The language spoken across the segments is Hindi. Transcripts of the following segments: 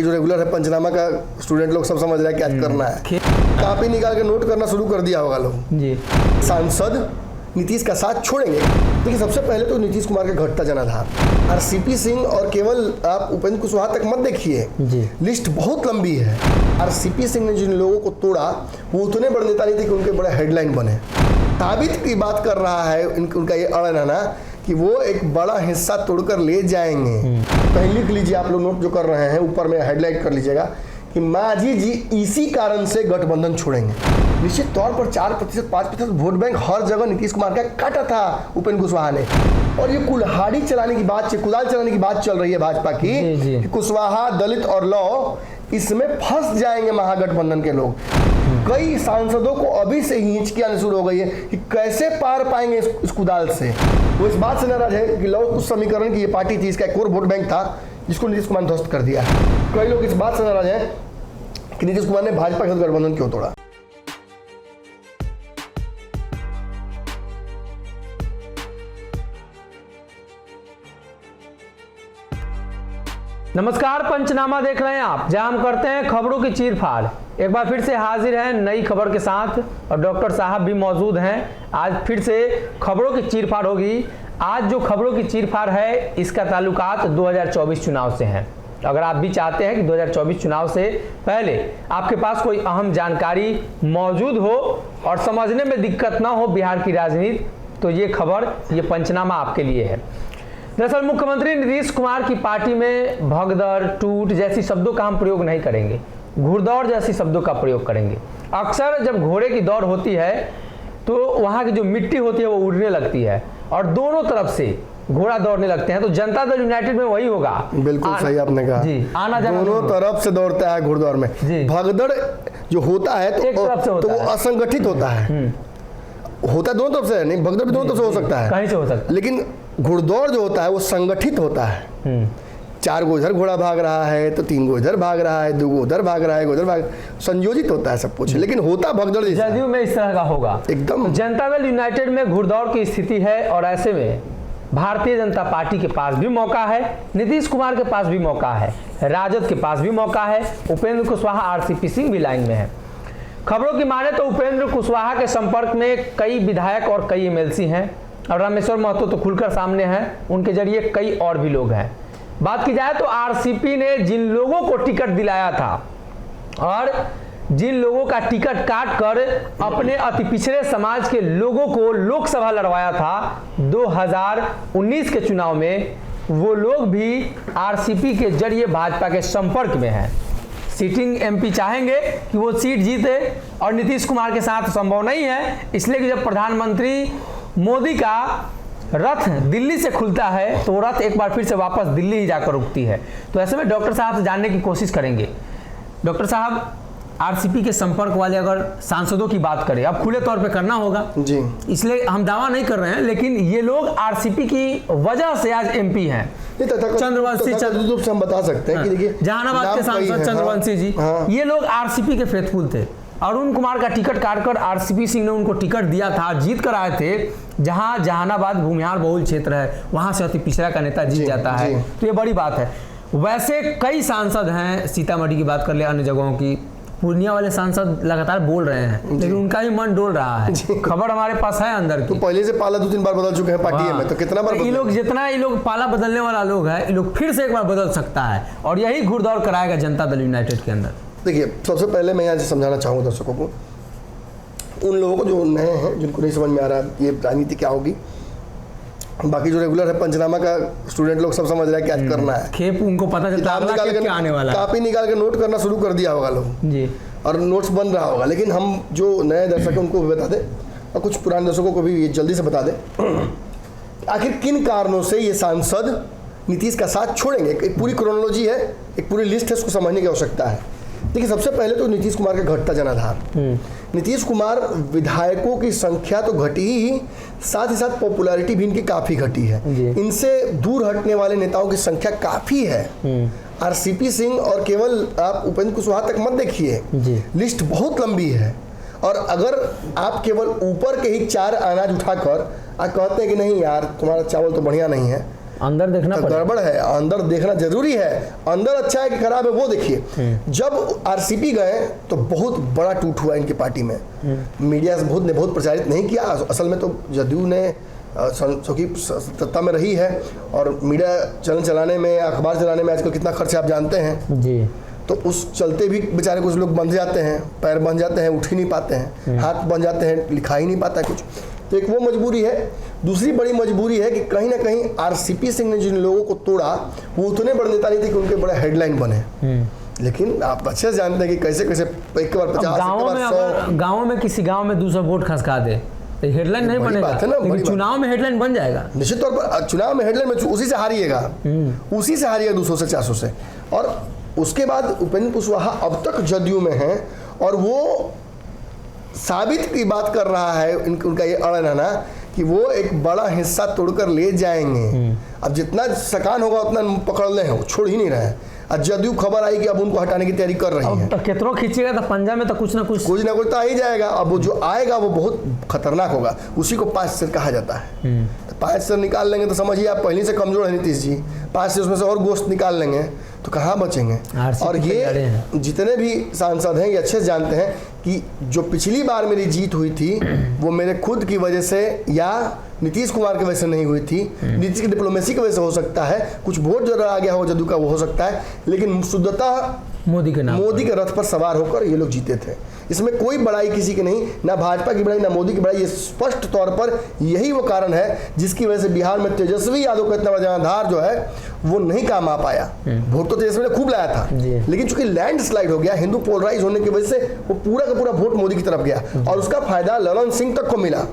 बाकी जो रेगुलर है पंचनामा का स्टूडेंट लोग सब समझ रहे हैं क्या करना है। कॉपी निकाल के नोट करना शुरू कर दिया होगा लोग जी। सांसद नीतीश का साथ छोड़ेंगे। देखिए सबसे पहले तो नीतीश कुमार का घटता जनाधार, आरसीपी सिंह और केवल आप उपेंद्र कुशवाहा तक मत देखिए, लिस्ट बहुत लंबी है। आरसीपी सिंह ने जिन लोगों को तोड़ा वो उतने बड़े नेता नहीं थे कि उनके बड़े हेडलाइन बने। साबित की बात कर रहा है उनका ये अड़न है ना कि वो एक बड़ा हिस्सा तोड़कर ले जाएंगे। कहीं लिख लीजिए आप लोग नोट जो कर रहे हैं, ऊपर में हाईलाइट कर लीजिएगा कि मांझी जी इसी कारण से गठबंधन छोड़ेंगे। निश्चित तौर पर 4%, 5% वोट बैंक हर जगह नीतीश कुमार का काटा था उपेंद्र कुशवाहा ने। और ये कुल्हाड़ी चलाने की बात, कुदाल चलाने की बात चल रही है भाजपा की कि कुशवाहा, दलित और लौ इसमें फंस जाएंगे महागठबंधन के लोग। कई सांसदों को अभी से ही हिचकी आने शुरू हो गई है कि कैसे पार पाएंगे इस कुदाल से। वो इस बात से नाराज है कि लौ कुछ समीकरण की ये पार्टी थी, इसका एक और वोट बैंक था जिसको नीतीश कुमार ने ध्वस्त कर दिया। कई लोग इस बात से नाराज हैं कि नीतीश कुमार ने भाजपा के साथ गठबंधन क्यों तोड़ा। नमस्कार, पंचनामा देख रहे हैं आप, जहां हम करते हैं खबरों की चीरफाड़। एक बार फिर से हाजिर हैं नई खबर के साथ और डॉक्टर साहब भी मौजूद हैं। आज फिर से खबरों की चीरफाड़ होगी। आज जो खबरों की चीरफाड़ है इसका ताल्लुकात 2024 चुनाव से है। अगर आप भी चाहते हैं कि 2024 चुनाव से पहले आपके पास कोई अहम जानकारी मौजूद हो और समझने में दिक्कत ना हो बिहार की राजनीति, तो ये खबर, ये पंचनामा आपके लिए है। दरअसल मुख्यमंत्री नीतीश कुमार की पार्टी में भगदड़, टूट जैसी शब्दों का हम प्रयोग नहीं करेंगे, घुड़दौड़ जैसी शब्दों का प्रयोग करेंगे। अक्सर जब घोड़े की दौड़ होती है तो वहाँ की जो मिट्टी होती है वो उड़ने लगती है और दोनों तरफ से घोड़ा दौड़ने लगते हैं। तो जनता दल यूनाइटेड में वही होगा। बिल्कुल सही आपने कहा जी, आना जाना दोनों तरफ से दौड़ता है घुड़दौड़ में। भगदड़ जो होता है तो वो असंगठित होता है, होता दोनों तरफ से नहीं, भगदड़ भी दोनों तरफ से हो सकता है, कहीं से हो सकता है। लेकिन घुड़दौड़ जो होता है वो संगठित होता है। 4 गो इधर घोड़ा भाग रहा है तो 3 गो इधर भाग रहा है, 2 गो उधर भाग रहा है, उधर भाग, संयोजित होता है सब कुछ, लेकिन होता भगदड़ जैसा। जदयू में इस तरह का होगा एकदम। तो जनता दल यूनाइटेड में घुड़दौड़ की स्थिति है और ऐसे में भारतीय जनता पार्टी के पास भी मौका है, नीतीश कुमार के पास भी मौका है, राजद के पास भी मौका है, उपेंद्र कुशवाहा, आरसीपी सिंह भी लाइन में है। खबरों की माने तो उपेंद्र कुशवाहा के संपर्क में कई विधायक और कई एमएलसी हैं और रामेश्वर महतो तो खुलकर सामने हैं, उनके जरिए कई और भी लोग हैं। बात की जाए तो आरसीपी ने जिन लोगों को टिकट दिलाया था और जिन लोगों का टिकट काट कर अपने अति पिछड़े समाज के लोगों को लोकसभा लड़वाया था 2019 के चुनाव में, वो लोग भी आरसीपी के जरिए भाजपा के संपर्क में हैं। सिटिंग एमपी चाहेंगे कि वो सीट जीते और नीतीश कुमार के साथ संभव नहीं है, इसलिए कि जब प्रधानमंत्री मोदी का रथ दिल्ली से खुलता है तो रथ एक बार फिर से वापस दिल्ली ही जाकर रुकती है। तो ऐसे में डॉक्टर साहब से जानने की कोशिश करेंगे। डॉक्टर साहब, आरसीपी के संपर्क वाले अगर सांसदों की बात करें, अब खुले तौर पे करना होगा जी, इसलिए हम दावा नहीं कर रहे हैं, लेकिन ये लोग आरसीपी की वजह से आज एमपी हैं। चंद्रवंशी हम बता सकते हैं कि देखिए जहानाबाद के सांसद चंद्रवंशी जी, ये लोग आरसीपी के फेथफुल थे। अरुण कुमार का टिकट काटकर आरसीपी सिंह ने उनको टिकट दिया था, जीत कर आए थे। जहां जहानाबाद भूमिहार बहुल क्षेत्र है वहां से अति पिछड़ा का नेता जीत जाता है, तो ये बड़ी बात है। वैसे कई सांसद हैं, सीतामढ़ी की बात कर ले, अन्य जगहों की, पूर्णिया वाले सांसद लगातार बोल रहे हैं लेकिन उनका भी मन डोल रहा है। खबर हमारे पास है अंदर की, तो पहले से पाला 2-3 बार बदल चुके हैं पार्टी में, तो कितना बार ये लोग, जितना ये लोग पाला बदलने वाला लोग है, ये लोग फिर से एक बार बदल सकता है और यही घुड़दौड़ कराएगा जनता दल यूनाइटेड के अंदर। देखिए सबसे पहले मैं यहाँ से समझाना चाहूँगा दर्शकों को, उन लोगों को जो नए हैं, जिनको नहीं समझ में आ रहा ये राजनीति क्या होगी। बाकी जो रेगुलर है पंचनामा का स्टूडेंट लोग सब समझ रहे हैं क्या करना है, खेप उनको पता चलता है क्या आने वाला है, कॉपी निकाल के नोट करना शुरू कर दिया होगा लोग जी, और नोट्स बन रहा होगा। लेकिन हम जो नए दर्शक हैं उनको भी बता दें और कुछ पुराने दर्शकों को भी ये जल्दी से बता दें आखिर किन कारणों से ये सांसद नीतीश का साथ छोड़ेंगे। एक पूरी क्रोनोलॉजी है, एक पूरी लिस्ट है, उसको समझने की आवश्यकता है। देखिए सबसे पहले तो नीतीश कुमार का घटता जनाधार। नीतीश कुमार विधायकों की संख्या तो घटी ही, साथ ही साथ पॉपुलैरिटी भी इनकी काफी घटी है। इनसे दूर हटने वाले नेताओं की संख्या काफी है। आरसीपी सिंह और केवल आप उपेंद्र कुशवाहा तक मत देखिए, लिस्ट बहुत लंबी है। और अगर आप केवल ऊपर के ही 4 अनाज उठाकर आप कहते हैं कि नहीं यार तुम्हारा चावल तो बढ़िया नहीं है, अंदर देखना तो गड़बड़ है, अंदर देखना जरूरी है। अंदर अच्छा है कि खराब है वो देखिए। जब आरसीपी गए तो बहुत बड़ा टूट हुआ इनकी पार्टी में। मीडिया से बहुत प्रचारित नहीं किया। असल में तो जदयू ने चूँकि सत्ता में रही है और मीडिया चैनल चलाने में, अखबार चलाने में आजकल कितना खर्च आप जानते हैं जी। तो उस चलते भी बेचारे कुछ लोग बंध जाते हैं, पैर बंध जाते हैं, उठ ही नहीं पाते हैं, हाथ बंध जाते हैं, लिखा ही नहीं पाता है कुछ। तो एक वो मजबूरी है। दूसरी बड़ी मजबूरी है कि कहीं ना कहीं आरसीपी सिंह ने जिन लोगों को तोड़ा वो उतने बड़े नेता नहीं थे कि उनके बड़े हेडलाइन बने। लेकिन आप अच्छे से जानते हैं कि कैसे कैसे एक बार 50, गाँव में किसी गाँव में 200 वोट खसका दे तो हेडलाइन नहीं बनेगा, लेकिन चुनाव में हेडलाइन बन जाएगा। निश्चित तौर पर चुनाव में हेडलाइन में उसी से हारिएगा, उसी से हारिएगा 200 से 400 से। और उसके बाद उपेंद्र कुशवाहा अब तक जदयू में हैं और वो साबित की बात कर रहा है उनका ये अड़ रहना कि वो एक बड़ा हिस्सा तोड़कर ले जाएंगे। अब जितना सकान होगा उतना पकड़ ले हैं, वो छोड़ ही नहीं रहे हैं। और जदयू खबर आई कि अब उनको हटाने की तैयारी कर रही है। तो कितना खींचेगा तो पंजा में तो कुछ ना कुछ तो आ ही जाएगा। अब वो जो आएगा वो बहुत खतरनाक होगा। उसी को 5 सिर कहा जाता है। तो 5 सिर निकाल लेंगे तो समझिए आप पहले से कमजोर है नीतीश जी। 5 सिर उसमें से और गोश्त निकाल लेंगे तो कहाँ बचेंगे। और ये जितने भी सांसद हैं ये अच्छे से जानते हैं कि जो पिछली बार मेरी जीत हुई थी वो मेरे खुद की वजह से या नीतीश कुमार की वजह से नहीं हुई थी। नीतीश की डिप्लोमेसी की वजह से हो सकता है, कुछ वोट जो आ गया हो जदयू का वो हो सकता है, लेकिन शुद्धता मोदी के रथ पर सवार होकर ये लोग जीते थे। इसमें कोई बड़ाई किसी की नहीं, ना भाजपा की बड़ाई ना मोदी की बड़ाई। ये स्पष्ट तौर पर यही वो कारण है जिसकी वजह से बिहार में तेजस्वी यादव का इतना बड़ा जनाधार जो है वो नहीं काम आ पाया। वोट तो तेजस्वी ने खूब लाया था, लेकिन चूंकि लैंड स्लाइड हो गया, हिंदू पोलराइज होने की वजह से वो पूरा का पूरा वोट मोदी की तरफ गया और उसका फायदा ललन सिंह तक को मिला।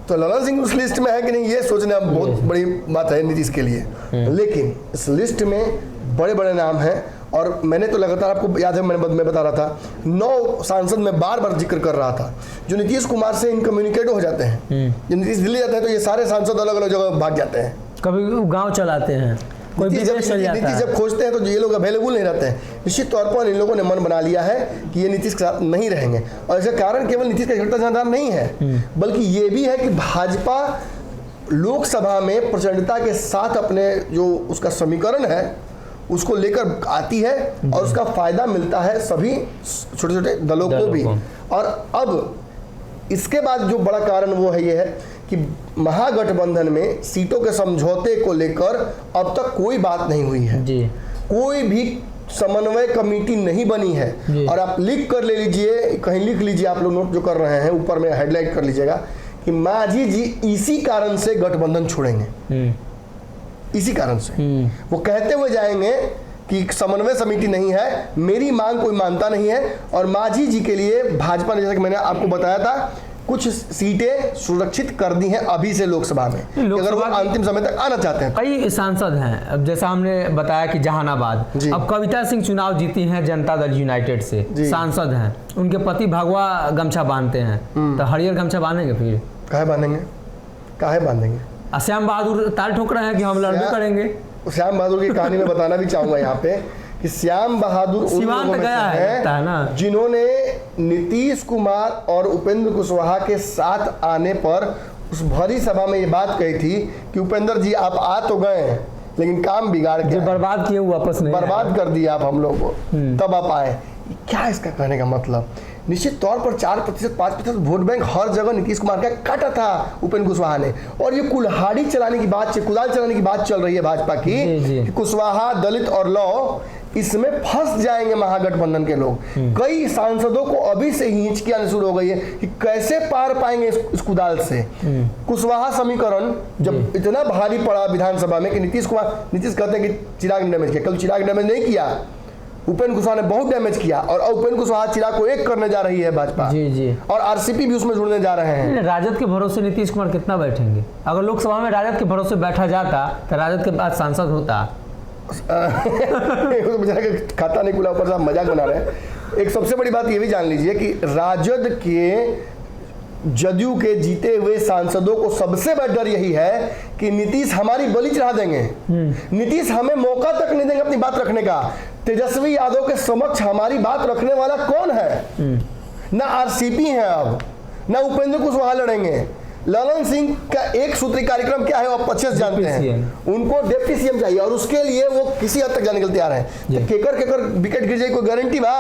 तो ललन सिंह उस लिस्ट में है कि नहीं ये सोचना बहुत बड़ी बात है नीतीश के लिए। लेकिन इस लिस्ट में बड़े बड़े नाम हैं और मैंने तो लगातार, आपको याद है मैं बता रहा था, 9 सांसद में बार बार जिक्र कर रहा था जो नीतीश कुमार से इनकम्युनिकेट हो जाते हैं। जब नीतीश दिल्ली जाते हैं तो ये सारे सांसद अलग अलग जगह भाग जाते हैं, कभी गांव चलाते हैं, कोई विदेश चल जाता है। नीतीश जब खोजते हैं तो ये लोग अवेलेबल नहीं रहते हैं। निश्चित तौर पर इन लोगों ने मन बना लिया है कि ये नीतीश के साथ नहीं रहेंगे। और इसका कारण केवल नीतीश का झटका जनाधार नहीं है, बल्कि ये भी है कि भाजपा लोकसभा में प्रचंडता के साथ अपने जो उसका समीकरण है उसको लेकर आती है और उसका फायदा मिलता है सभी छोटे छोटे दलों को भी। और अब इसके बाद जो बड़ा कारण वो है ये है कि महागठबंधन में सीटों के समझौते को लेकर अब तक कोई बात नहीं हुई है जी। कोई भी समन्वय कमेटी नहीं बनी है। और आप लिख कर ले लीजिए, कहीं लिख लीजिए, आप लोग नोट जो कर रहे हैं ऊपर में हाईलाइट कर लीजिएगा कि मांझी जी इसी कारण से गठबंधन छोड़ेंगे। इसी कारण से वो कहते हुए जाएंगे कि समन्वय समिति नहीं है, मेरी मांग कोई मानता नहीं है। और मांझी जी के लिए भाजपा ने, जैसा कि मैंने आपको बताया था, कुछ सीटें सुरक्षित कर दी हैं अभी से लोकसभा में, अगर वो अंतिम समय तक आना चाहते हैं। कई सांसद हैं, अब जैसा हमने बताया कि जहानाबाद, अब कविता सिंह चुनाव जीती हैं जनता दल यूनाइटेड से, सांसद हैं, उनके पति भगवा गमछा बांधते हैं, तो हरियर गमछा बांधेंगे? फिर काहे बांधेंगे? श्याम बहादुर ताल ठोक रहे हैं कि हम लड़ाई करेंगे। श्याम बहादुर की कहानी में बताना भी चाहूंगा यहाँ पे कि श्याम बहादुर उन लोगों में है जिन्होंने नीतीश कुमार और उपेंद्र कुशवाहा के साथ आने पर उस भरी सभा में ये बात कही थी कि उपेंद्र जी आप आ तो गए लेकिन काम बिगाड़ के बर्बाद किए, वापस नहीं, बर्बाद कर दिया आप हम लोग को, तब आप आए। क्या इसका कहने का मतलब? निश्चित तौर पर 4% 5% वोट बैंक हर जगह नीतीश कुमार का काटा था उपेंद्र कुशवाहा ने। और ये कुल्हाड़ी चलाने की बात, कुदाल चलाने की बात चल रही है भाजपा की कि कुशवाहा, दलित और लौ इसमें फंस जाएंगे महागठबंधन के लोग। कई सांसदों को अभी से ही हिचकी आने शुरू हो गई है कि कैसे पार पाएंगे इस कुदाल से। कुशवाहा समीकरण जब इतना भारी पड़ा विधानसभा में कि नीतीश कहते हैं कि चिराग ने डैमेज किया, कल चिराग ने डैमेज नहीं किया, उपेंद्र कुशवाहा ने बहुत डैमेज किया। और उपेंद्र कुशवाहा चिराग को एक करने जा रही है भाजपा जी। और आरसीपी भी उसमें जुड़ने जा रहे हैं। राजद के भरोसे नीतीश कुमार कितना बैठेंगे? अगर लोकसभा में राजद के भरोसे बैठा जाता तो राजद के बाद सांसद होता। खाता नहीं खुला, ऊपर से मजाक बना रहे हैं। एक सबसे बड़ी बात ये भी जान लीजिए कि राजद के जदयू के जीते हुए सांसदों को सबसे बड़ा डर यही है कि नीतीश हमारी बलि चढ़ा देंगे, नीतीश हमें मौका तक नहीं देंगे अपनी बात रखने का। तेजस्वी यादव के समक्ष हमारी बात रखने वाला कौन है? ना आरसीपी है, अब ना उपेंद्र कुशवाहा लड़ेंगे, ललन सिंह का एक सूत्री कार्यक्रम क्या है वो आप अच्छे से जानते हैं। उनको डिप्टी सीएम चाहिए और उसके लिए वो किसी हद तक जाने के लिए तैयार है। तो केकर विकेट गिर जाए कोई गारंटी बा।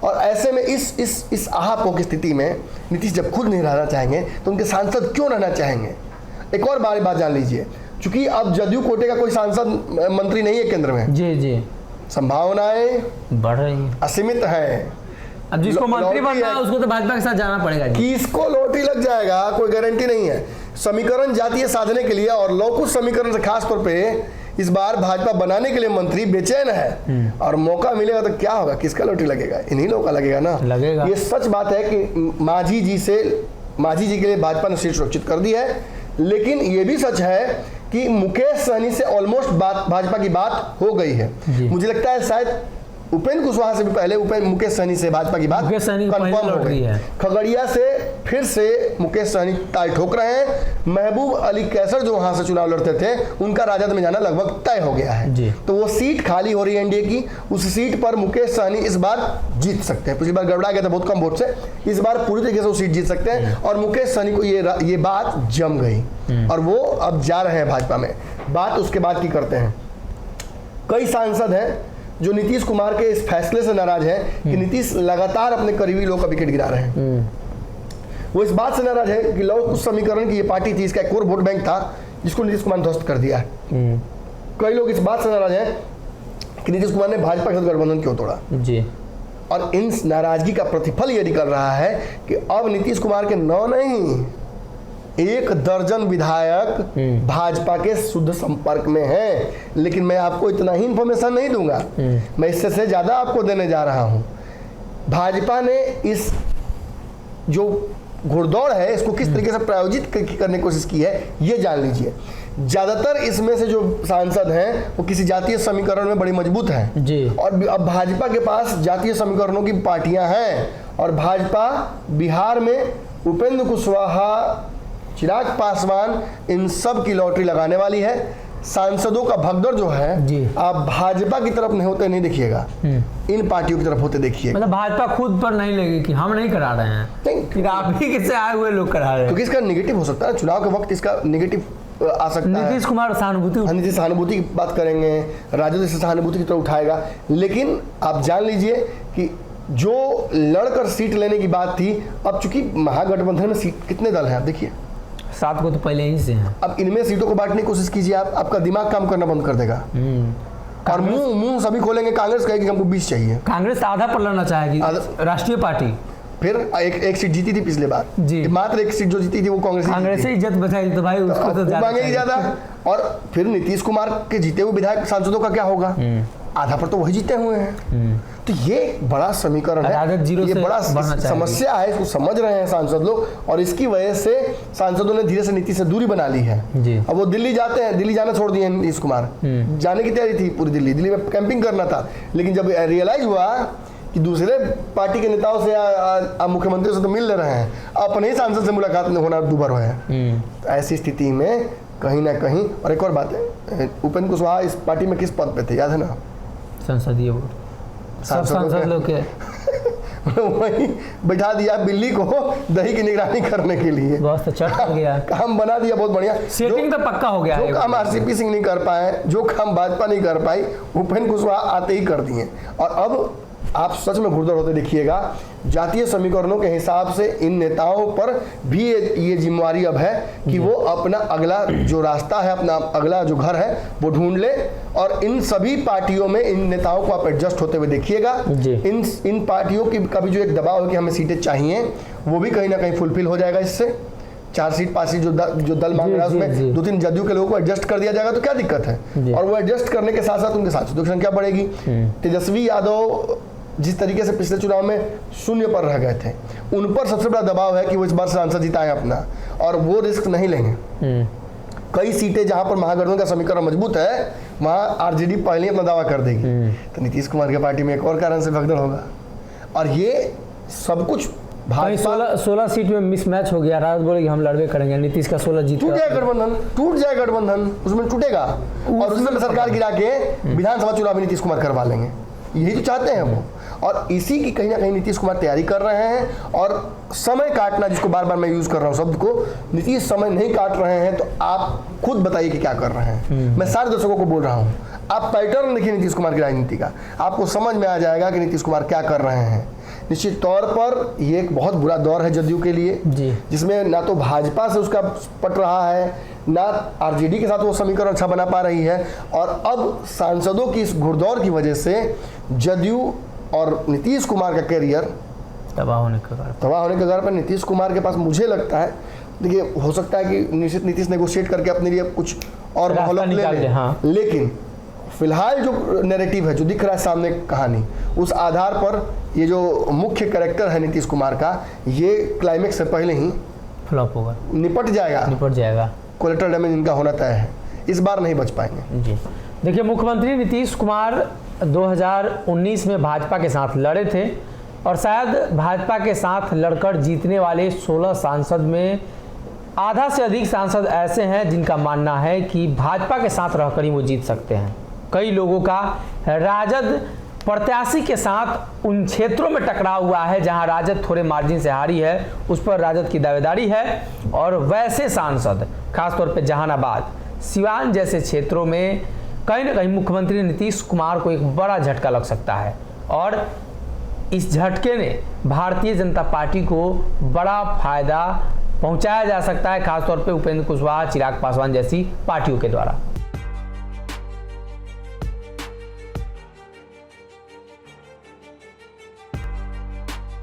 और ऐसे में इस आहापों की स्थिति में नीतीश जब खुद नहीं रहना चाहेंगे तो उनके सांसद क्यों रहना चाहेंगे। एक और बात जान लीजिए, चूंकि अब जदयू कोटे का कोई सांसद मंत्री नहीं है केंद्र में, जी संभावनाएं बढ़ रही है, असीमित है। अब जिसको मंत्री बनना है उसको तो भाजपा के साथ जाना पड़ेगा। किसको लॉटरी लग जाएगा कोई गारंटी नहीं है। समीकरण जातीय साधने के लिए और लौकुश समीकरण से खास तौर पे इस बार भाजपा बनाने के लिए मंत्री बेचैन है और मौका मिलेगा तो क्या होगा, किसका लॉटरी लगेगा, इन्हीं लोगों का लगेगा ना। लगेगा। ये सच बात है कि मांझी जी के लिए भाजपा ने सीट सुरक्षित कर दी है, लेकिन ये भी सच है कि मुकेश सहनी से ऑलमोस्ट भाजपा की बात हो गई है। मुझे लगता है शायद उपेंद्र कुशवाहा से भी पहले मुकेश सहनी से भाजपा की बात कंफर्म हो गई है। खगड़िया से फिर से मुकेश सहनी ताल ठोक रहे हैं। महबूब अली कैसर जो वहां से चुनाव लड़ते थे उनका राजद में जाना लगभग तय हो गया है, तो वो सीट खाली हो रही है एनडीए की। उस सीट पर मुकेश सहनी इस बार जीत सकते हैं। पिछली बार गड़बड़ा गया था बहुत कम वोट से, इस बार पूरी तरीके से वो सीट जीत सकते हैं। और मुकेश सहनी को ये बात जम गई और वो अब जा रहे हैं भाजपा में। बात उसके बाद की करते हैं। कई सांसद हैं जो नीतीश कुमार के इस फैसले से नाराज है कि नीतीश लगातार अपने करीबी लोगों का विकेट गिरा रहे हैं। वो इस बात से नाराज है कि लौह कुश समीकरण की ये पार्टी थी, इसका एक कोर वोट बैंक था जिसको नीतीश कुमार ने ध्वस्त कर दिया है। कई लोग इस बात से नाराज हैं कि नीतीश कुमार ने भाजपा के साथ गठबंधन क्यों तोड़ा जी। और इन नाराजगी का प्रतिफल ये निकल रहा है कि अब नीतीश कुमार के 9 नहीं 1 दर्जन विधायक भाजपा के शुद्ध संपर्क में हैं। लेकिन मैं आपको इतना ही इंफॉर्मेशन नहीं दूंगा, मैं इससे से ज्यादा आपको देने जा रहा हूं। भाजपा ने इस जो घुड़दौड़ है इसको किस तरीके से प्रायोजित करने की कोशिश की है ये जान लीजिए। ज्यादातर इसमें से जो सांसद हैं वो किसी जातीय समीकरण में बड़ी मजबूत हैं जी। और अब भाजपा के पास जातीय समीकरणों की पार्टियां हैं और भाजपा बिहार में उपेंद्र कुशवाहा, चिराग पासवान इन सब की लॉटरी लगाने वाली है। सांसदों का भगदड़ जो है आप भाजपा की तरफ नहीं होते नहीं देखिएगा, इन पार्टियों की तरफ होते देखिए। मतलब भाजपा खुद पर नहीं लेगी कि हम नहीं करा रहे हैं, नहीं आप ही से आए हुए लोग करा रहे हैं। क्योंकि इसका निगेटिव हो सकता है, चुनाव के वक्त इसका निगेटिव आ सकता है। नीतीश कुमार नीतीश सहानुभूति की बात करेंगे, राजद से सहानुभूति की तरफ उठाएगा। लेकिन आप जान लीजिए कि जो लड़कर सीट लेने की बात थी, अब चूंकि महागठबंधन में सीट कितने दल हैं आप देखिए, 7 को तो पहले ही से हैं। अब इनमें सीटों को बांटने की कोशिश कीजिए, आपका दिमाग काम करना बंद कर देगा और मुंह सभी खोलेंगे। कांग्रेस कहेगी हमको 20 चाहिए, कांग्रेस आधा पर लड़ना चाहेगी, राष्ट्रीय पार्टी। फिर एक सीट जीती थी पिछले बार जी, मात्र एक सीट जो जीती थी वो कांग्रेस से इज्जत बचाई तो भाई उसको तो मांगेगी ज्यादा। और फिर नीतीश कुमार के जीते हुए विधायक सांसदों का क्या होगा, आधा पर तो वही जीते हुए हैं। तो ये बड़ा समीकरण है, ये बड़ा समस्या है, इसको समझ रहे हैं सांसद लोग और इसकी वजह से सांसदों ने धीरे से नीति से दूरी बना ली है। अब वो दिल्ली जाते हैं, दिल्ली जाना छोड़ दिए नीतीश कुमार, जाने की तैयारी थी पूरी दिल्ली में कैंपिंग करना था। लेकिन जब रियलाइज हुआ कि दूसरे पार्टी के नेताओं से मुख्यमंत्री से तो मिल ले रहे हैं, अपने ही सांसद से मुलाकात होना दूभर है। तो ऐसी स्थिति में कहीं ना कहीं, और एक और बात है, उपेंद्र कुशवाहा इस पार्टी में किस पद पे थे याद है ना, संसदीय बोर्ड सांसद लोग के वही बैठा दिया बिल्ली को दही की निगरानी करने के लिए। बहुत अच्छा चढ़ गया, काम बना दिया बहुत बढ़िया, सेटिंग तो पक्का हो गया। जो काम आरसीपी सिंह नहीं कर पाए, जो काम भाजपा नहीं कर पाई, उपेंद्र कुशवाहा आते ही कर दिए। और अब आप सच में घुड़दौड़ होते देखिएगा। जातीय समीकरणों के हिसाब से इन नेताओं पर भी ये जिम्मेवारी अब है कि वो अपना अगला जो रास्ता है, अपना अगला जो घर है वो ढूंढ ले। और इन सभी पार्टियों में इन नेताओं को आप एडजस्ट होते हुए देखिएगा। इन पार्टियों की का भी जो एक दबाव है कि हमें सीटें चाहिए, वो भी कहीं ना कहीं फुलफिल हो जाएगा। इससे 4 सीट 5 सीट जो दल मांग रहा है उसमें 2-3 जदयू के लोगों को एडजस्ट कर दिया जाएगा तो क्या दिक्कत है। और वो एडजस्ट करने के साथ साथ उनके सांसदों की संख्या बढ़ेगी। तेजस्वी यादव जिस तरीके से पिछले चुनाव में 0 पर रह गए थे, उन पर सबसे बड़ा दबाव है कि वो इस बार सांसद जिताएं अपना, और वो रिस्क नहीं लेंगे। कई सीटें जहां पर महागठबंधन का समीकरण मजबूत है वहां आरजेडी पहले अपना दावा कर देगी, तो नीतीश कुमार की पार्टी में एक और कारण से भगदड़ होगा। और ये सब कुछ 16 सीट में मिसमैच हो गया। राजद बोले कि हम लड़बे करेंगे, नीतीश का 16 जीत, टूट जाए गठबंधन, उसमें टूटेगा और उसमें सरकार गिरा के विधानसभा चुनाव भी नीतीश कुमार करवा लेंगे। यही तो चाहते हैं वो, और इसी की कहीं ना कहीं नीतीश कुमार तैयारी कर रहे हैं। और समय काटना, जिसको बार बार मैं यूज कर रहा हूँ शब्द को, नीतीश समय नहीं काट रहे हैं, तो आप खुद बताइए कि क्या कर रहे हैं। मैं सारे दर्शकों को बोल रहा हूँ, आप पैटर्न देखिए नीतीश कुमार की राजनीति का, आपको समझ में आ जाएगा कि नीतीश कुमार क्या कर रहे हैं। निश्चित तौर पर ये एक बहुत बुरा दौर है जदयू के लिए, जिसमें ना तो भाजपा से उसका पट रहा है, ना आरजेडी के साथ वो समीकरण अच्छा बना पा रही है, और अब सांसदों की इस घुड़दौड़ की वजह से जदयू और नीतीश कुमार का कैरियर तबाह होने के कगार पर नीतीश कुमार के पास, मुझे लगता है, देखिए हो सकता है कि नीतीश नेगोशिएट करके अपने लिए कुछ और माहौल ले ले, हाँ। लेकिन फिलहाल जो नैरेटिव है, जो दिख रहा है सामने कहानी, उस आधार पर ये जो मुख्य कैरेक्टर है नीतीश कुमार का, ये क्लाइमेक्स से पहले ही फ्लॉप होगा, निपट जाएगा। कोलेटरल डैमेज इनका होना तय है, इस बार नहीं बच पाएंगे। जी देखिए, मुख्यमंत्री नीतीश कुमार 2019 में भाजपा के साथ लड़े थे, और शायद भाजपा के साथ लड़कर जीतने वाले 16 सांसद में आधा से अधिक सांसद ऐसे हैं जिनका मानना है कि भाजपा के साथ रहकर ही वो जीत सकते हैं। कई लोगों का राजद प्रत्याशी के साथ उन क्षेत्रों में टकराव हुआ है जहां राजद थोड़े मार्जिन से हारी है, उस पर राजद की दावेदारी है। और वैसे सांसद, खासतौर पे जहानाबाद, सिवान जैसे क्षेत्रों में कहीं ना कहीं मुख्यमंत्री नीतीश कुमार को एक बड़ा झटका लग सकता है, और इस झटके ने भारतीय जनता पार्टी को बड़ा फायदा पहुंचाया जा सकता है, खासतौर पे उपेंद्र कुशवाहा, चिराग पासवान जैसी पार्टियों के द्वारा।